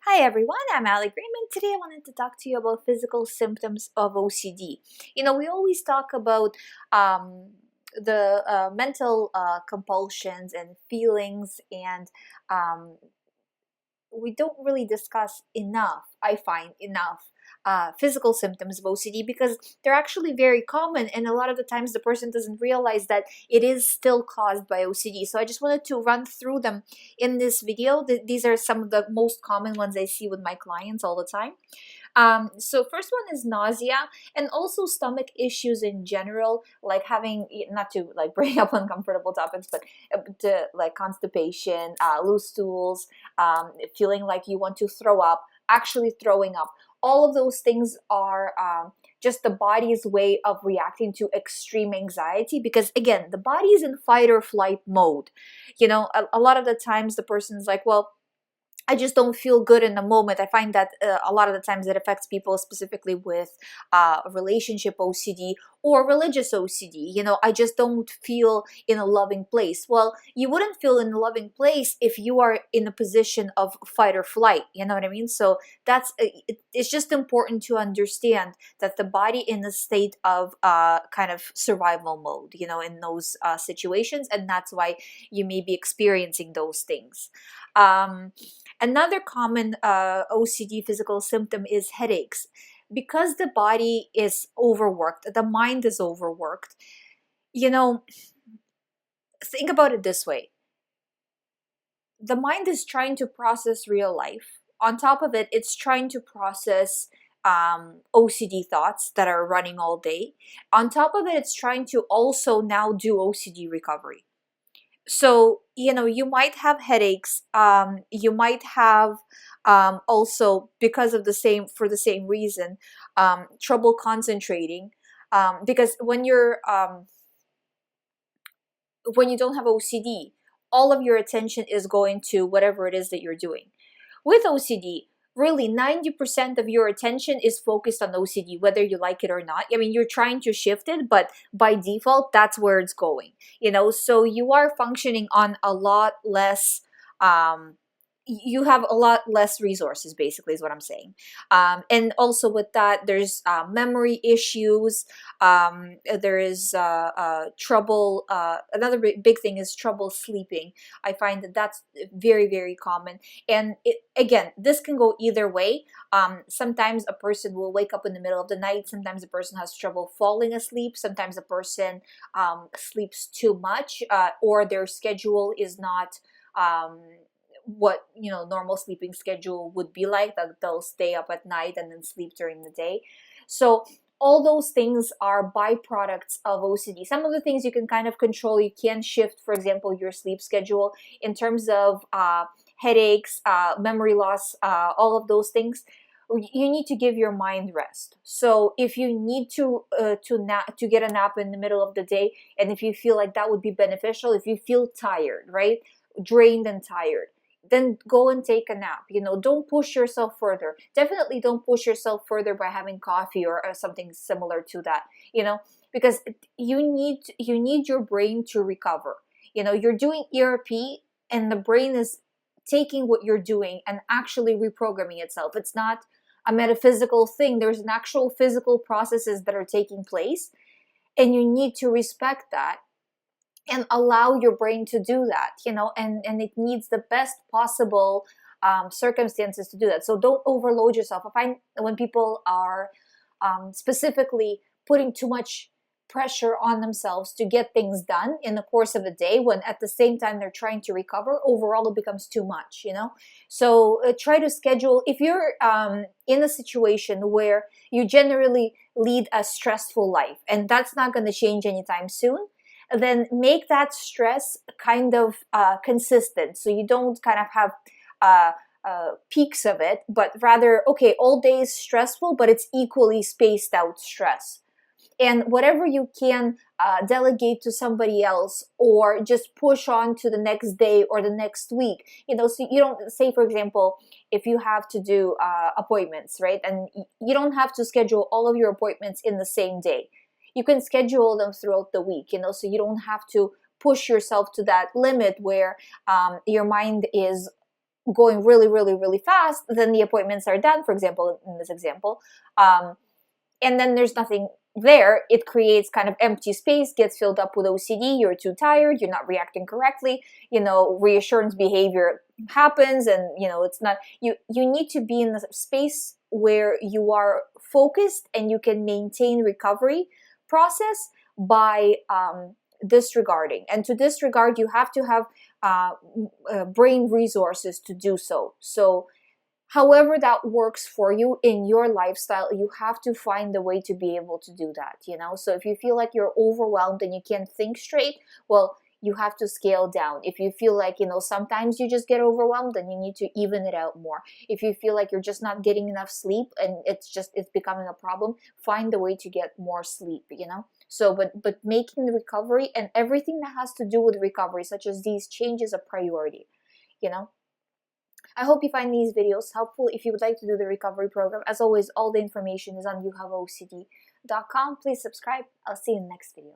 Hi everyone, I'm GREYMOND. Today I wanted to talk to you about physical symptoms of OCD. We always talk about the mental compulsions and feelings, and um, we don't really discuss enough, I find enough, physical symptoms of OCD because they're actually very common, and a lot of the times the person doesn't realize that it is still caused by OCD. So I just wanted to run through them in this video. These are some of the most common ones I see with my clients all the time. So first one is nausea, and also stomach issues in general, like having, not to like bring up uncomfortable topics, but to like constipation, loose stools, feeling like you want to throw up, actually throwing up. All of those things are just the body's way of reacting to extreme anxiety, because again, the body is in fight or flight mode. A lot of the times the person's like, well, I just don't feel good in the moment. I find that a lot of the times it affects people specifically with relationship OCD or religious OCD. I just don't feel in a loving place. Well, you wouldn't feel in a loving place if you are in a position of fight or flight. You know what I mean? So it's just important to understand that the body in a state of kind of survival mode, in those situations. And that's why you may be experiencing those things. Another common OCD physical symptom is headaches. Because the body is overworked, the mind is overworked, think about it this way. The mind is trying to process real life. On top of it, it's trying to process OCD thoughts that are running all day. On top of it, it's trying to also now do OCD recovery. So, you might have headaches. You might have also, because of for the same reason, trouble concentrating. Because when you don't have OCD, all of your attention is going to whatever it is that you're doing. With OCD, really 90% of your attention is focused on OCD, whether you like it or not. I mean, you're trying to shift it, but by default, that's where it's going. So you are functioning on a lot less, you have a lot less resources, basically, is what I'm saying. And also with that, there's memory issues. There is trouble. Another big thing is trouble sleeping. I find that that's very, very common. And again, this can go either way. Sometimes a person will wake up in the middle of the night. Sometimes a person has trouble falling asleep. Sometimes a person sleeps too much, or their schedule is not what normal sleeping schedule would be like, that they'll stay up at night and then sleep during the day. So all those things are byproducts of OCD. Some of the things you can kind of control. You can shift, for example, your sleep schedule. In terms of headaches, memory loss, all of those things, you need to give your mind rest. So if you need to get a nap in the middle of the day, and if you feel like that would be beneficial, if you feel tired, right, drained and tired, then go and take a nap. Don't push yourself further. Definitely don't push yourself further by having coffee or something similar to that, because you need your brain to recover. You're doing ERP, and the brain is taking what you're doing and actually reprogramming itself. It's not a metaphysical thing. There's an actual physical processes that are taking place, and you need to respect that and allow your brain to do that, and it needs the best possible circumstances to do that. So don't overload yourself. I find when people are specifically putting too much pressure on themselves to get things done in the course of a day, when at the same time they're trying to recover, overall it becomes too much. So try to schedule. If you're in a situation where you generally lead a stressful life, and that's not going to change anytime soon, then make that stress kind of consistent, so you don't kind of have peaks of it, but rather, okay, all day is stressful, but it's equally spaced out stress. And whatever you can delegate to somebody else, or just push on to the next day or the next week, so you don't, say for example, if you have to do appointments, right, and you don't have to schedule all of your appointments in the same day. You can schedule them throughout the week, so you don't have to push yourself to that limit where your mind is going really, really, really fast, then the appointments are done, for example, in this example, and then there's nothing there. It creates kind of empty space, gets filled up with OCD, you're too tired, you're not reacting correctly, reassurance behavior happens, and it's not, you need to be in the space where you are focused and you can maintain recovery process by disregarding. And to disregard, you have to have brain resources to do so. So however that works for you in your lifestyle, you have to find a way to be able to do that, So if you feel like you're overwhelmed and you can't think straight, well, you have to scale down. If you feel like, sometimes you just get overwhelmed, then you need to even it out more. If you feel like you're just not getting enough sleep and it's becoming a problem, find a way to get more sleep, So, but making the recovery and everything that has to do with recovery, such as these changes, a priority, I hope you find these videos helpful. If you would like to do the recovery program, as always, all the information is on youhaveocd.com. Please subscribe. I'll see you in the next video.